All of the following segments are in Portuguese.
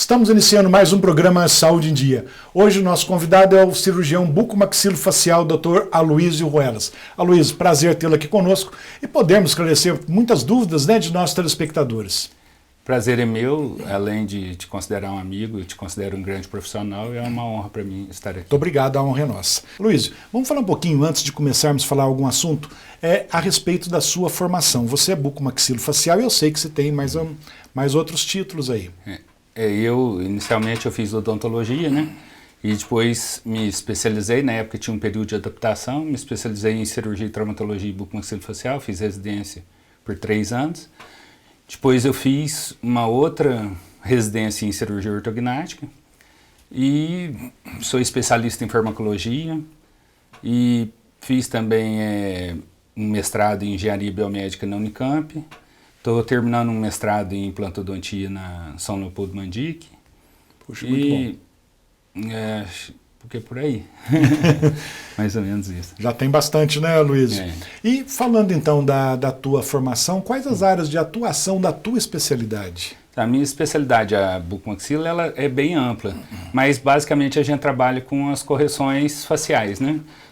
Estamos iniciando mais um programa Saúde em Dia. Hoje o nosso convidado é o cirurgião bucomaxilofacial Dr. Aloysio Ruelas. Aloysio, prazer tê-lo aqui conosco e podermos esclarecer muitas dúvidas, de nossos telespectadores. Prazer é meu, além de te considerar um amigo, eu te considero um grande profissional e é uma honra para mim estar aqui. Muito obrigado, a honra é nossa. Aloysio, vamos falar um pouquinho, antes de começarmos a falar algum assunto, a respeito da sua formação. Você é bucomaxilofacial e eu sei que você tem mais outros títulos aí. Inicialmente eu fiz odontologia, E depois me especializei, na época tinha um período de adaptação, me especializei em cirurgia e traumatologia e bucomaxilofacial, fiz residência por 3 anos. Depois eu fiz uma outra residência em cirurgia ortognática e sou especialista em farmacologia e fiz também um mestrado em engenharia biomédica na Unicamp. Estou terminando um mestrado em implantodontia na São Leopoldo Mandic. Puxa, muito bom. Porque é por aí. Mais ou menos isso. Já tem bastante, né, Aloysio? E falando então da tua formação, quais as áreas de atuação da tua especialidade? A minha especialidade, a bucomaxilo, ela é bem ampla, mas basicamente a gente trabalha com as correções faciais,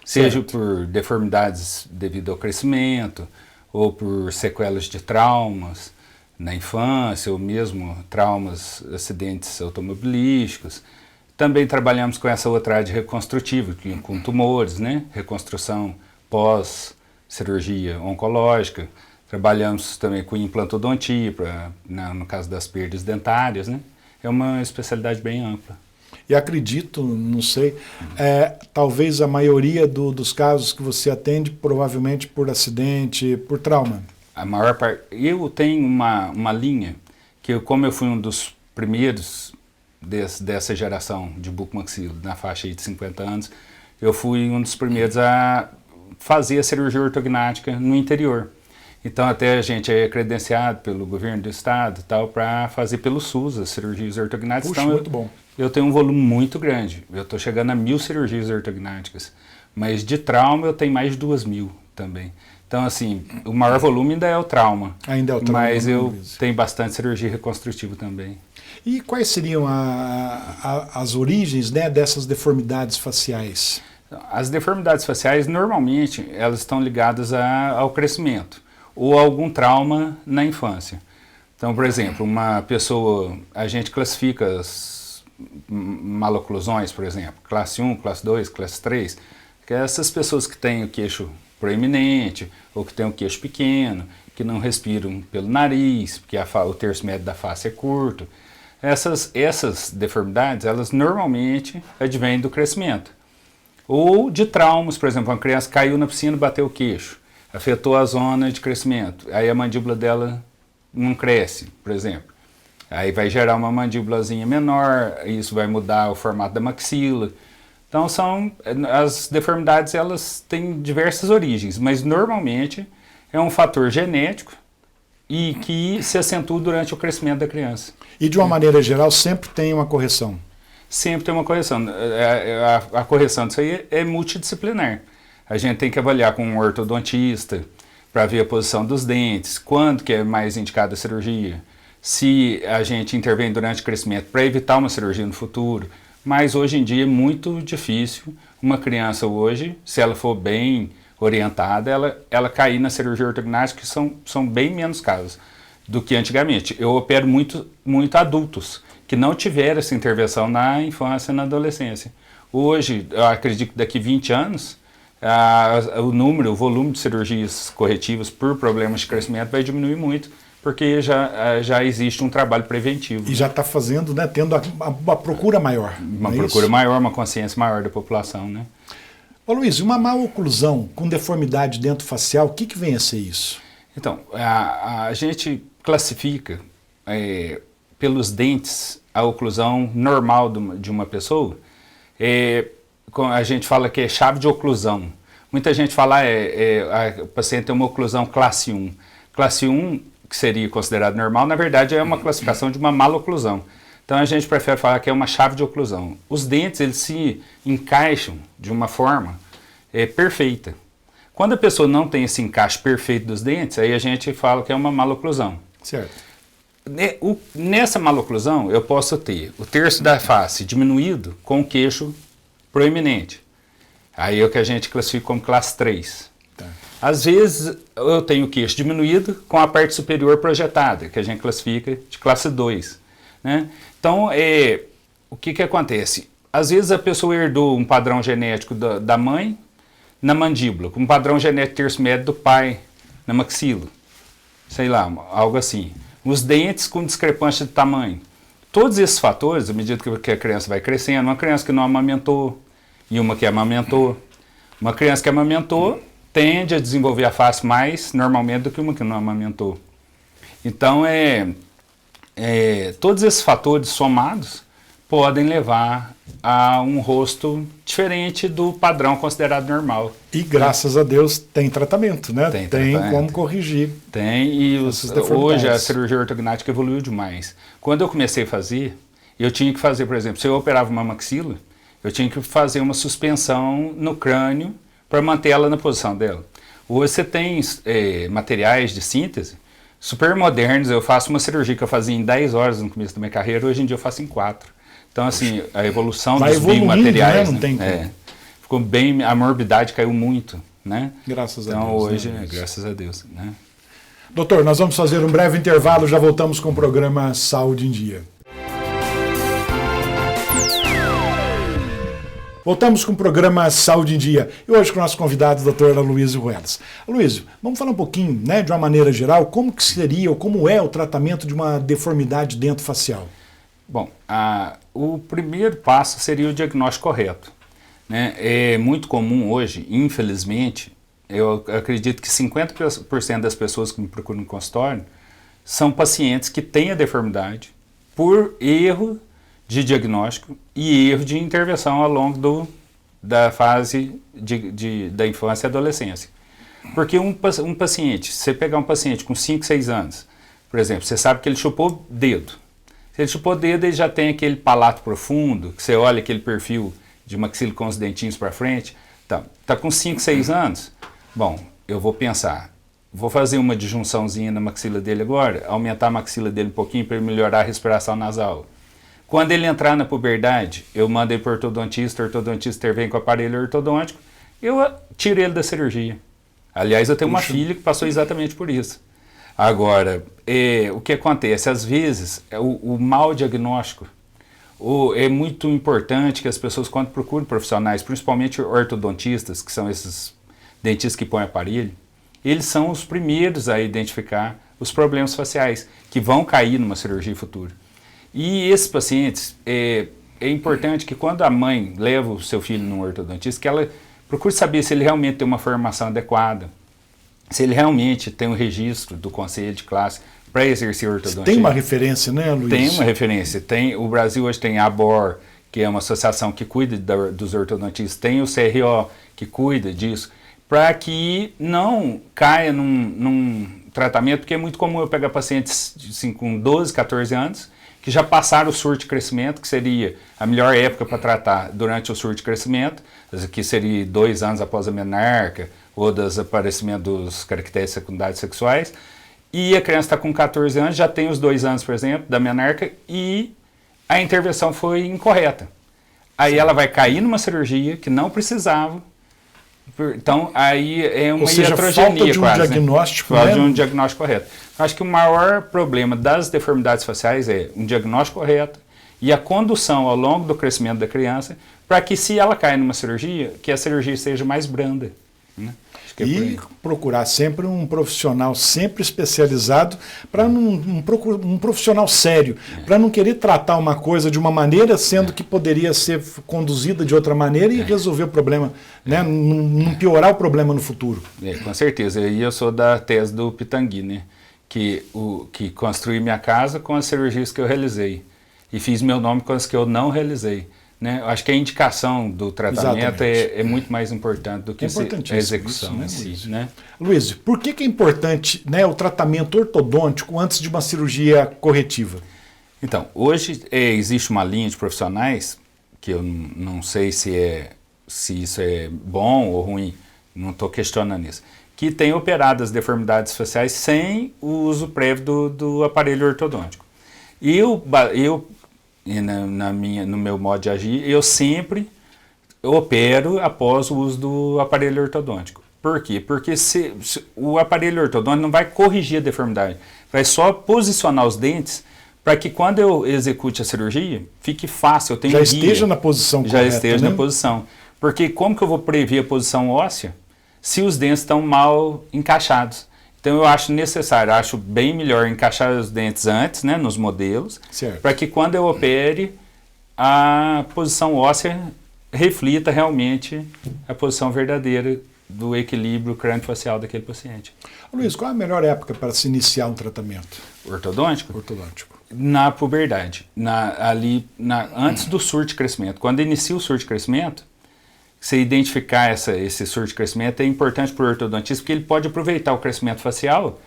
Seja por deformidades devido ao crescimento, ou por sequelas de traumas na infância, ou mesmo traumas, acidentes automobilísticos. Também trabalhamos com essa outra área de reconstrutiva, com tumores, Reconstrução pós-cirurgia oncológica. Trabalhamos também com implantodontia, no caso das perdas dentárias, É uma especialidade bem ampla. E acredito, não sei, talvez a maioria dos casos que você atende, provavelmente por acidente, por trauma. A maior parte. Eu tenho uma linha, que como eu fui um dos primeiros dessa geração de bucomaxilo, na faixa aí de 50 anos, eu fui um dos primeiros a fazer a cirurgia ortognática no interior. Então até a gente é credenciado pelo governo do estado e tal para fazer pelo SUS as cirurgias ortognáticas. Puxa, então, muito bom. Eu tenho um volume muito grande, eu estou chegando a 1.000 cirurgias ortognáticas, mas de trauma eu tenho mais de 2.000 também. Então assim, o maior volume ainda é o trauma. Ainda é o trauma. Mas eu tenho bastante cirurgia reconstrutiva também. E quais seriam as origens dessas deformidades faciais? As deformidades faciais, normalmente, elas estão ligadas ao crescimento ou a algum trauma na infância. Então, por exemplo, uma pessoa, a gente classifica as maloclusões, por exemplo, classe 1, classe 2, classe 3, que é essas pessoas que têm o queixo proeminente ou que têm o queixo pequeno, que não respiram pelo nariz, porque o terço médio da face é curto. Essas deformidades, elas normalmente advêm do crescimento. Ou de traumas, por exemplo, uma criança caiu na piscina e bateu o queixo, afetou a zona de crescimento, aí a mandíbula dela não cresce, por exemplo. Aí vai gerar uma mandíbulazinha menor, isso vai mudar o formato da maxila. Então as deformidades, elas têm diversas origens, mas normalmente é um fator genético e que se acentua durante o crescimento da criança. E de uma maneira geral sempre tem uma correção? Sempre tem uma correção. A correção disso aí é multidisciplinar. A gente tem que avaliar com um ortodontista para ver a posição dos dentes, quando que é mais indicada a cirurgia, se a gente intervém durante o crescimento para evitar uma cirurgia no futuro. Mas hoje em dia é muito difícil uma criança hoje, se ela for bem orientada, ela cair na cirurgia ortognática, que são bem menos casos do que antigamente. Eu opero muito adultos que não tiveram essa intervenção na infância e na adolescência. Hoje, eu acredito que daqui 20 anos, o volume de cirurgias corretivas por problemas de crescimento vai diminuir muito, porque já existe um trabalho preventivo. E já está fazendo, tendo uma procura maior. Uma procura maior, uma consciência maior da população, Ô Luiz, uma má oclusão com deformidade dentofacial, o que vem a ser isso? Então, a gente classifica pelos dentes a oclusão normal de uma pessoa. A gente fala que é chave de oclusão. Muita gente fala o paciente tem uma oclusão classe 1. Classe 1, que seria considerado normal, na verdade é uma classificação de uma maloclusão. Então a gente prefere falar que é uma chave de oclusão. Os dentes, eles se encaixam de uma forma perfeita. Quando a pessoa não tem esse encaixe perfeito dos dentes, aí a gente fala que é uma maloclusão. Certo. Nessa maloclusão, eu posso ter o terço da face diminuído com o queixo proeminente. Aí é o que a gente classifica como classe 3. Tá. Às vezes, eu tenho o queixo diminuído com a parte superior projetada, que a gente classifica de classe 2. Né? Então, o que acontece? Às vezes, a pessoa herdou um padrão genético da mãe na mandíbula, com um padrão genético terço médio do pai na maxila. Sei lá, algo assim. Os dentes com discrepância de tamanho. Todos esses fatores, à medida que a criança vai crescendo, uma criança que não amamentou e uma que amamentou. Uma criança que amamentou tende a desenvolver a face mais normalmente do que uma que não amamentou. Então, todos esses fatores somados podem levar a um rosto diferente do padrão considerado normal. E graças a Deus tem tratamento, né? Tem como corrigir. Tem, e hoje a cirurgia ortognática evoluiu demais. Quando eu comecei a fazer, eu tinha que fazer, por exemplo, se eu operava uma maxila, eu tinha que fazer uma suspensão no crânio para manter ela na posição dela. Hoje você tem materiais de síntese super modernos. Eu faço uma cirurgia que eu fazia em 10 horas no começo da minha carreira, hoje em dia eu faço em 4. Então, assim, a evolução dos biomateriais, né? Não tem como. Ficou bem, a morbidade caiu muito, né? Graças a Deus. Então, hoje, graças a Deus, né? Doutor, nós vamos fazer um breve intervalo, já voltamos com o programa Saúde em Dia. Voltamos com o programa Saúde em Dia. E hoje com o nosso convidado, doutor Aloysio Ruelas. Aloysio, vamos falar um pouquinho, né, de uma maneira geral, como que seria ou como é o tratamento de uma deformidade dentofacial? Bom, o primeiro passo seria o diagnóstico correto. Né? É muito comum hoje, infelizmente, eu acredito que 50% das pessoas que me procuram no consultório são pacientes que têm a deformidade por erro de diagnóstico e erro de intervenção ao longo da fase da infância e adolescência. Porque um paciente, se você pegar um paciente com 5, 6 anos, por exemplo, você sabe que ele chupou dedo. Se ele chupou o dedo, ele já tem aquele palato profundo, que você olha aquele perfil de maxila com os dentinhos para frente. Então, tá com 5, 6 anos? Bom, eu vou pensar, vou fazer uma disjunçãozinha na maxila dele agora, aumentar a maxila dele um pouquinho para melhorar a respiração nasal. Quando ele entrar na puberdade, eu mando ele para o ortodontista intervém com o aparelho ortodôntico, eu tiro ele da cirurgia. Aliás, eu tenho uma filha que passou exatamente por isso. Agora, o que acontece? Às vezes, o mau diagnóstico é muito importante que as pessoas, quando procuram profissionais, principalmente ortodontistas, que são esses dentistas que põem aparelho, eles são os primeiros a identificar os problemas faciais que vão cair numa cirurgia futura. E esses pacientes, é importante que quando a mãe leva o seu filho num ortodontista, que ela procure saber se ele realmente tem uma formação adequada, se ele realmente tem um registro do conselho de classe para exercer ortodontia. Tem uma referência, né, Luiz? Tem uma referência. O Brasil hoje tem a ABOR, que é uma associação que cuida dos ortodontistas, tem o CRO, que cuida disso, para que não caia num tratamento, porque é muito comum eu pegar pacientes assim, com 12, 14 anos, que já passaram o surto de crescimento, que seria a melhor época para tratar durante o surto de crescimento, que seria 2 anos após a menarca, ou dos aparecimentos dos caracteres secundários sexuais, e a criança está com 14 anos, já tem os 2 anos, por exemplo, da menarca, e a intervenção foi incorreta. Aí ela vai cair numa cirurgia que não precisava. Então, aí é uma iatrogenia quase. Falta de um diagnóstico, falta de um diagnóstico correto. Acho que o maior problema das deformidades faciais é um diagnóstico correto e a condução ao longo do crescimento da criança para que, se ela cair numa cirurgia, que a cirurgia seja mais branda. Né? E procurar sempre um profissional sempre especializado, para um profissional sério, para não querer tratar uma coisa de uma maneira, sendo que poderia ser conduzida de outra maneira e resolver o problema, né? Não piorar o problema no futuro. Com certeza. E eu sou da tese do Pitangui, né? Que construí minha casa com as cirurgias que eu realizei e fiz meu nome com as que eu não realizei. Né? Eu acho que a indicação do tratamento é muito mais importante do que a execução em si. Né? Luiz, por que é importante, né, o tratamento ortodôntico antes de uma cirurgia corretiva? Então, hoje existe uma linha de profissionais, que eu não sei se isso é bom ou ruim, não estou questionando isso, que têm operado as deformidades faciais sem o uso prévio do aparelho ortodôntico. No meu modo de agir, eu sempre opero após o uso do aparelho ortodôntico. Por quê? Porque o aparelho ortodôntico não vai corrigir a deformidade, vai só posicionar os dentes para que quando eu execute a cirurgia, fique fácil, eu tenho já esteja na posição correta. Já esteja na posição. Porque como que eu vou prever a posição óssea se os dentes estão mal encaixados? Então eu acho necessário, acho bem melhor encaixar os dentes antes, né, nos modelos, para que quando eu opere, a posição óssea reflita realmente a posição verdadeira do equilíbrio crânio-facial daquele paciente. Luiz, qual é a melhor época para se iniciar um tratamento? Ortodôntico? Ortodôntico. Na puberdade, antes do surto de crescimento. Quando inicia o surto de crescimento, você identificar esse surto de crescimento é importante para o ortodontista, porque ele pode aproveitar o crescimento facial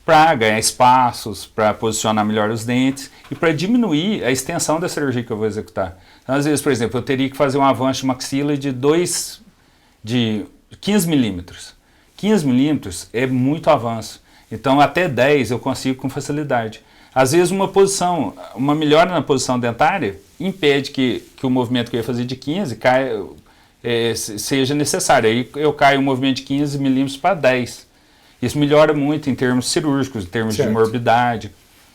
para ganhar espaços, para posicionar melhor os dentes e para diminuir a extensão da cirurgia que eu vou executar. Então, às vezes, por exemplo, eu teria que fazer um avanço de maxila de 15 milímetros. 15 milímetros é muito avanço. Então, até 10 eu consigo com facilidade. Às vezes, uma melhora na posição dentária impede que o movimento que eu ia fazer de 15 seja necessário. Aí eu caio um movimento de 15 milímetros para 10. Isso melhora muito em termos cirúrgicos, em termos de morbidade,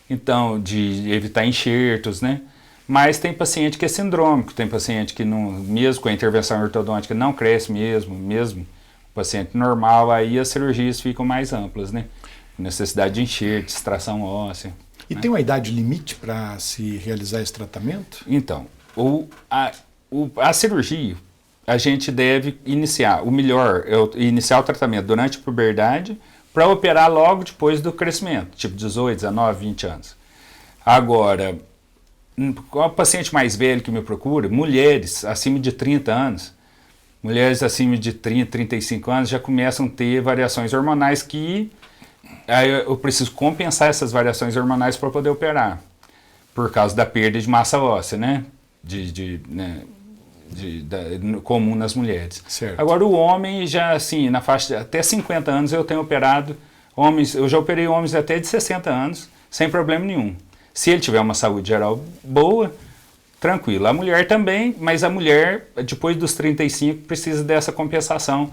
então, de evitar enxertos, né? Mas tem paciente que é sindrômico, tem paciente que, mesmo com a intervenção ortodôntica, não cresce mesmo paciente normal, aí as cirurgias ficam mais amplas, né? Necessidade de enxerto, extração óssea. E tem uma idade limite para se realizar esse tratamento? Então, a cirurgia, a gente deve iniciar, o melhor é iniciar o tratamento durante a puberdade para operar logo depois do crescimento, tipo 18, 19, 20 anos. Agora, o paciente mais velho que me procura, mulheres acima de 30 anos, mulheres acima de 30, 35 anos já começam a ter variações hormonais que aí eu preciso compensar essas variações hormonais para poder operar, por causa da perda de massa óssea, né? Comum nas mulheres. Certo. Agora o homem já assim, na faixa de até 50 anos eu tenho operado homens, eu já operei homens até de 60 anos, sem problema nenhum. Se ele tiver uma saúde geral boa, tranquilo. A mulher também, mas a mulher, depois dos 35, precisa dessa compensação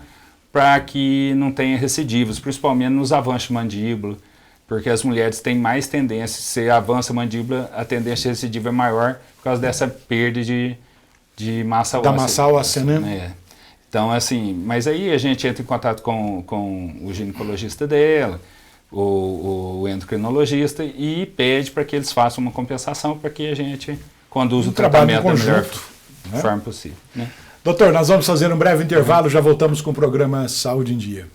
para que não tenha recidivos, principalmente nos avanços de mandíbula, porque as mulheres têm mais tendência, se avança a mandíbula, a tendência de recidiva é maior por causa dessa perda de massa óssea. Da massa óssea, né? Então, assim, mas aí a gente entra em contato com o ginecologista dela, o endocrinologista, e pede para que eles façam uma compensação para que a gente conduza o tratamento da melhor forma possível. Né? Doutor, nós vamos fazer um breve intervalo, já voltamos com o programa Saúde em Dia.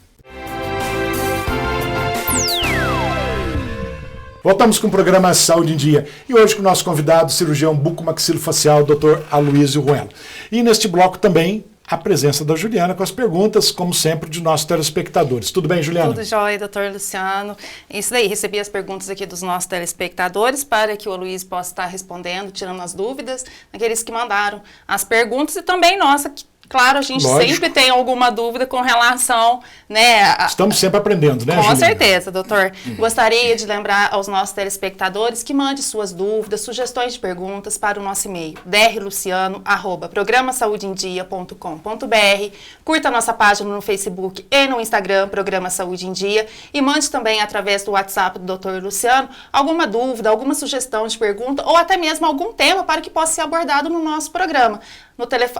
Voltamos com o programa Saúde em Dia. E hoje com o nosso convidado, cirurgião bucomaxilofacial, Dr. Aloysio Ruelo. E neste bloco também a presença da Juliana com as perguntas, como sempre, de nossos telespectadores. Tudo bem, Juliana? Tudo jóia, doutor Luciano. Isso daí, recebi as perguntas aqui dos nossos telespectadores para que o Aloysio possa estar respondendo, tirando as dúvidas daqueles que mandaram as perguntas e também nossa. Claro, a gente sempre tem alguma dúvida com relação, né? Estamos sempre aprendendo, né, Com Juliana? certeza, doutor. Gostaria de lembrar aos nossos telespectadores que mande suas dúvidas, sugestões de perguntas para o nosso e-mail, drluciano@programasaudeendia.com.br. Curta a nossa página no Facebook e no Instagram, Programa Saúde em Dia, e mande também através do WhatsApp do Dr. Luciano alguma dúvida, alguma sugestão de pergunta ou até mesmo algum tema para que possa ser abordado no nosso programa.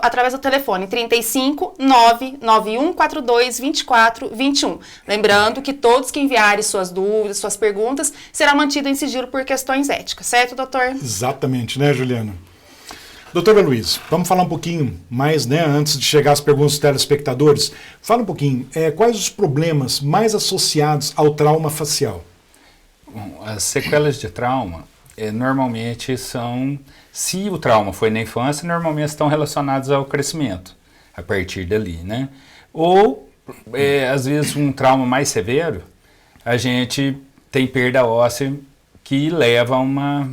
Através do telefone 35 991 42 24 21. Lembrando que todos que enviarem suas dúvidas, suas perguntas, será mantido em sigilo por questões éticas, certo, doutor? Exatamente, né, Juliana? Doutora Luiz, vamos falar um pouquinho mais, né, antes de chegar às perguntas dos telespectadores. Fala um pouquinho, quais os problemas mais associados ao trauma facial? Bom, as sequelas de trauma normalmente são, se o trauma foi na infância, normalmente estão relacionados ao crescimento, a partir dali, né? Ou, às vezes, um trauma mais severo, a gente tem perda óssea que leva a uma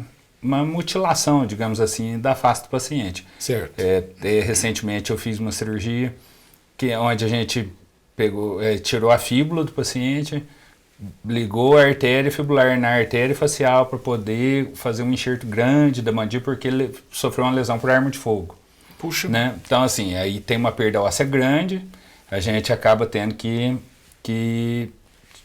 mutilação, digamos assim, da face do paciente. Certo. Recentemente eu fiz uma cirurgia onde a gente tirou a fíbula do paciente, ligou a artéria fibular na artéria facial para poder fazer um enxerto grande da mandíbula porque ele sofreu uma lesão por arma de fogo. Puxa. Né? Então, assim, aí tem uma perda óssea grande, a gente acaba tendo que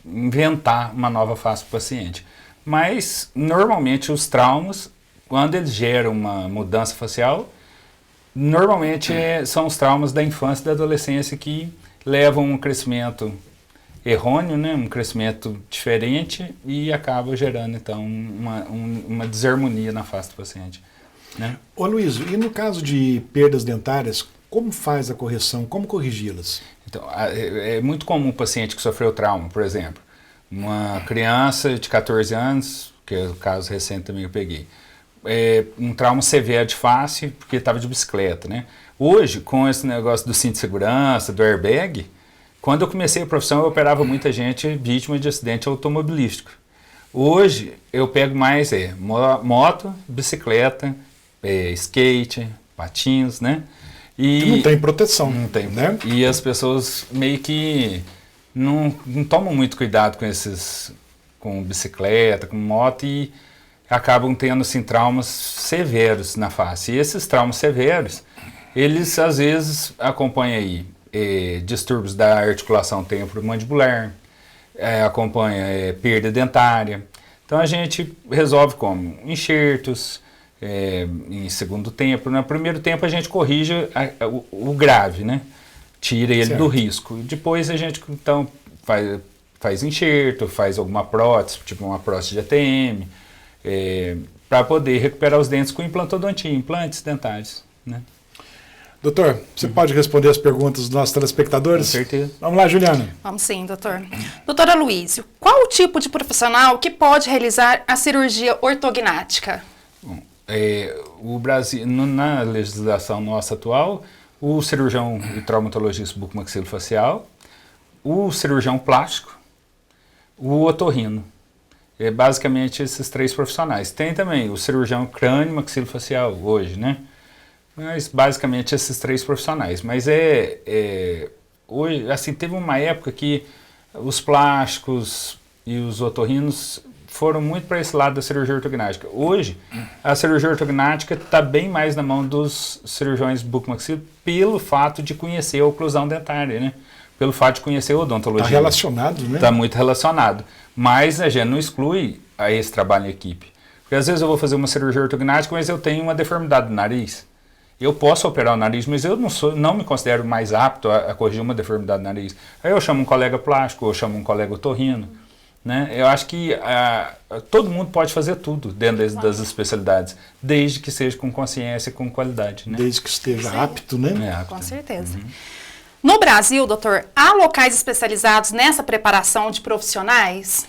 inventar uma nova face para o paciente. Mas, normalmente, os traumas, quando eles geram uma mudança facial, normalmente são os traumas da infância e da adolescência que levam a um crescimento errôneo, né? Um crescimento diferente e acaba gerando, então, uma desarmonia na face do paciente. Né? Ô Luiz, e no caso de perdas dentárias, como faz a correção? Como corrigi-las? Então, é muito comum o paciente que sofreu trauma, por exemplo, uma criança de 14 anos, que é o caso recente também que eu peguei, um trauma severo de face porque estava de bicicleta, né? Hoje, com esse negócio do cinto de segurança, do airbag, quando eu comecei a profissão, eu operava muita gente vítima de acidente automobilístico. Hoje, eu pego mais moto, bicicleta, skate, patins, né? E que não tem proteção. Não tem, né? E as pessoas meio que não tomam muito cuidado com bicicleta, com moto e acabam tendo assim, traumas severos na face. E esses traumas severos, eles às vezes acompanham aí distúrbios da articulação temporomandibular, acompanha perda dentária. Então a gente resolve como? Enxertos, em segundo tempo. No primeiro tempo a gente corrige o grave, né? Tira ele do risco. Depois a gente então faz enxerto, faz alguma prótese, tipo uma prótese de ATM, para poder recuperar os dentes com implantodontia, implantes dentários, né? Doutor, você pode responder as perguntas dos nossos telespectadores? Com certeza. Vamos lá, Juliana. Vamos sim, doutor. Doutora Luísio, qual o tipo de profissional que pode realizar a cirurgia ortognática? Bom, o Brasil, na legislação nossa atual, o cirurgião e traumatologista bucomaxilofacial, o cirurgião plástico, o otorrino. Basicamente esses três profissionais. Tem também o cirurgião crânio maxilofacial hoje, né? Mas basicamente esses três profissionais. Mas hoje, assim, teve uma época que os plásticos e os otorrinos foram muito para esse lado da cirurgia ortognática. Hoje, a cirurgia ortognática está bem mais na mão dos cirurgiões bucomaxilo pelo fato de conhecer a oclusão dentária, né? Pelo fato de conhecer a odontologia. Está relacionado, né? Está muito relacionado. Mas a gente não exclui esse trabalho em equipe. Porque às vezes eu vou fazer uma cirurgia ortognática, mas eu tenho uma deformidade do nariz. Eu posso operar o nariz, mas eu não me considero mais apto a corrigir uma deformidade do nariz. Aí eu chamo um colega plástico, eu chamo um colega otorrino. Né? Eu acho que todo mundo pode fazer tudo dentro das especialidades, desde que seja com consciência e com qualidade. Né? Desde que esteja apto, né? Apto. Com certeza. No Brasil, doutor, há locais especializados nessa preparação de profissionais?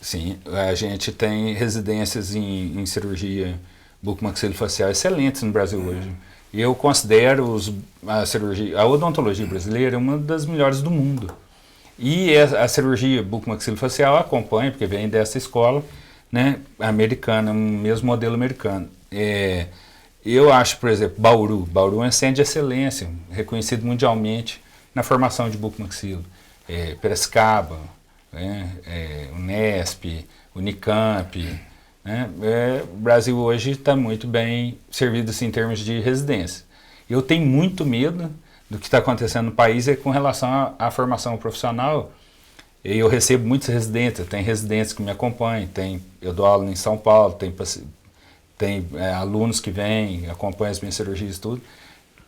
Sim, a gente tem residências em cirurgia bucomaxilofacial excelentes no Brasil hoje. E eu considero a odontologia brasileira uma das melhores do mundo. E a cirurgia bucomaxilofacial acompanha, porque vem dessa escola, né, americana, mesmo modelo americano. Eu acho, por exemplo, Bauru é um centro de excelência, reconhecido mundialmente na formação de bucomaxilo. Piracicaba, Unesp, Unicamp. Né? O Brasil hoje está muito bem servido assim, em termos de residência. Eu tenho muito medo do que está acontecendo no país com relação à formação profissional. Eu recebo muitos residentes, tem residentes que me acompanham, eu dou aula em São Paulo, tem alunos que vêm, acompanham as minhas cirurgias e tudo,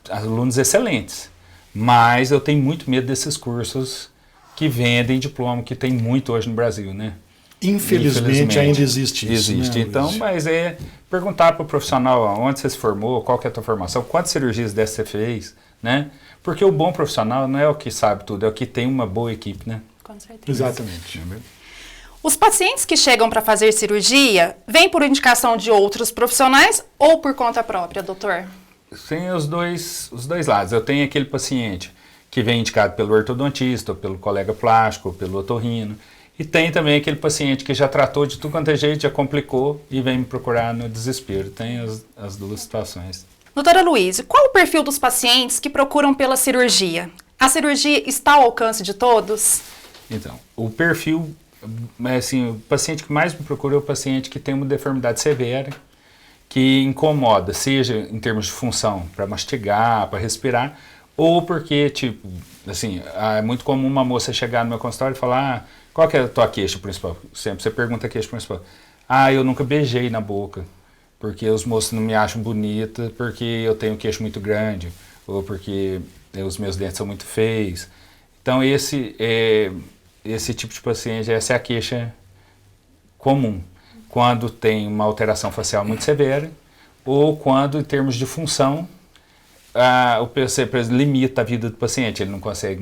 alunos excelentes. Mas eu tenho muito medo desses cursos que vendem diploma, que tem muito hoje no Brasil, né? Infelizmente ainda existe isso. Existe, né? Então, mas perguntar para o profissional onde você se formou, qual que é a tua formação, quantas cirurgias dessas você fez, né? Porque o bom profissional não é o que sabe tudo, é o que tem uma boa equipe, né? Com certeza. Exatamente. Os pacientes que chegam para fazer cirurgia, vêm por indicação de outros profissionais ou por conta própria, doutor? Tem os dois lados. Eu tenho aquele paciente que vem indicado pelo ortodontista, ou pelo colega plástico, ou pelo otorrino. E tem também aquele paciente que já tratou de tudo quanto é jeito, já complicou e vem me procurar no desespero. Tem as duas situações. Doutora Luísio, qual o perfil dos pacientes que procuram pela cirurgia? A cirurgia está ao alcance de todos? Então, o perfil, assim, o paciente que mais me procura é o paciente que tem uma deformidade severa, que incomoda, seja em termos de função, para mastigar, para respirar, ou porque, tipo, assim, é muito comum uma moça chegar no meu consultório e falar, qual que é a tua queixa principal? Sempre você pergunta a queixa principal. Eu nunca beijei na boca, porque os moços não me acham bonita, porque eu tenho queixo muito grande, ou porque os meus dentes são muito feios. Então, esse tipo de paciente, essa é a queixa comum, quando tem uma alteração facial muito severa, ou quando, em termos de função, o PC limita a vida do paciente, ele não consegue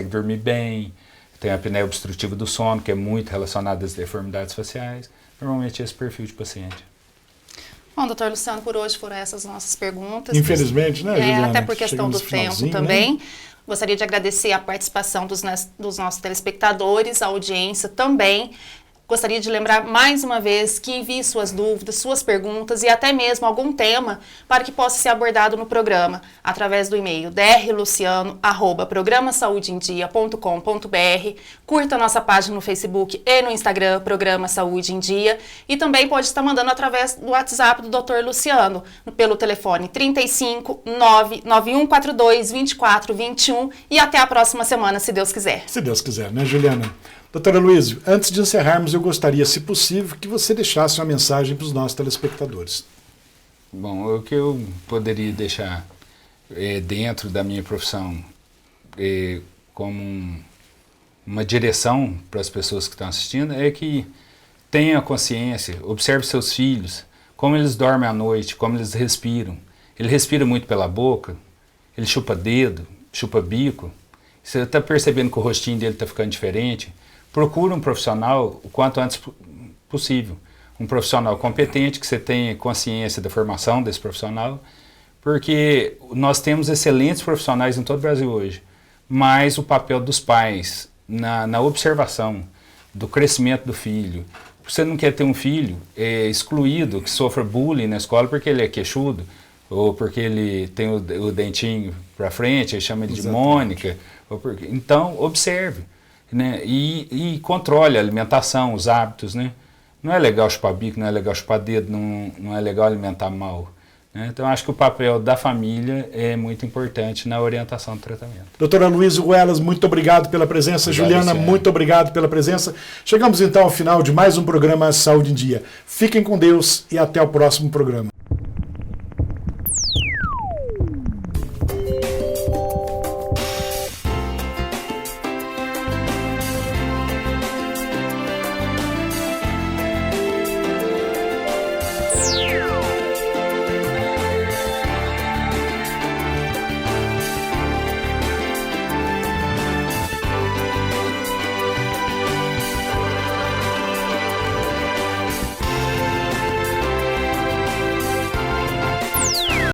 dormir bem, tem a apneia obstrutiva do sono, que é muito relacionada às deformidades faciais, normalmente esse perfil de paciente. Bom, doutor Luciano, por hoje foram essas nossas perguntas. Infelizmente, né, Juliana? Até por questão do tempo também. Né? Gostaria de agradecer a participação dos nossos telespectadores, a audiência também. Gostaria de lembrar mais uma vez que envie suas dúvidas, suas perguntas e até mesmo algum tema para que possa ser abordado no programa, através do e-mail drluciano@programasaudeendia.com.br. Curta a nossa página no Facebook e no Instagram, Programa Saúde em Dia. E também pode estar mandando através do WhatsApp do Dr. Luciano, pelo telefone 35 99142 2421. E até a próxima semana, se Deus quiser. Se Deus quiser, né, Juliana? Doutora Luísio, antes de encerrarmos, eu gostaria, se possível, que você deixasse uma mensagem para os nossos telespectadores. Bom, o que eu poderia deixar dentro da minha profissão como uma direção para as pessoas que estão assistindo é que tenha consciência, observe seus filhos, como eles dormem à noite, como eles respiram. Ele respira muito pela boca, ele chupa dedo, chupa bico. Você está percebendo que o rostinho dele está ficando diferente? Procura um profissional o quanto antes possível. Um profissional competente, que você tenha consciência da formação desse profissional, porque nós temos excelentes profissionais em todo o Brasil hoje, mas o papel dos pais na observação do crescimento do filho. Você não quer ter um filho excluído, que sofra bullying na escola porque ele é queixudo, ou porque ele tem o dentinho para frente, ele chama ele de Mônica. Então, observe. Né? E controle a alimentação, os hábitos, né? Não é legal chupar bico, não é legal chupar dedo, não é legal alimentar mal. Né? Então, acho que o papel da família é muito importante na orientação do tratamento. Doutora Luísio Ruelas, muito obrigado pela presença. Obrigado, Juliana, muito obrigado pela presença. Chegamos então ao final de mais um programa Saúde em Dia. Fiquem com Deus e até o próximo programa.